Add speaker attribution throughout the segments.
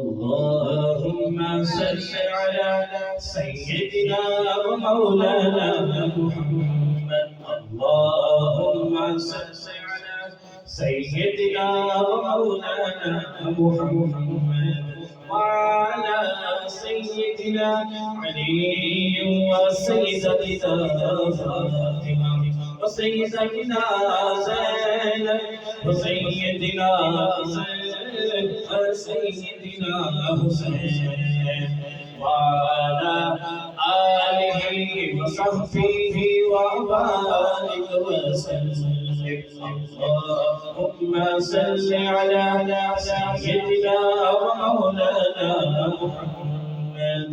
Speaker 1: اللهم صل على سيدنا ومولانا محمد. اللهم صل على سيدنا ومولانا محمد وعلى سيدنا علي وسيدتنا فاطمة وسيدتنا زينب وسيدنا سيدنا حسين وعلى آله وصحبه وبارك وسلم. اللهم صل على سيدنا ومولانا محمد.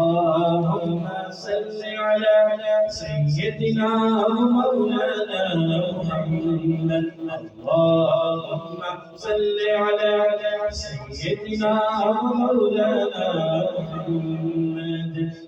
Speaker 1: اللهم صل على سيدنا ومولانا محمد. اللهم صل على سيدنا ومولانا محمد.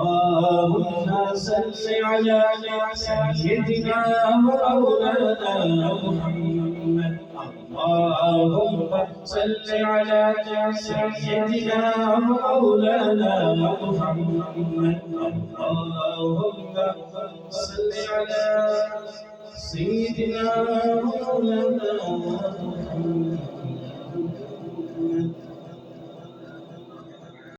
Speaker 1: اللهم صل على سيدنا ومولانا محمد. اللهم صل على سيدنا ومولانا محمد. اللهم صل على سيدنا ومولانا محمد.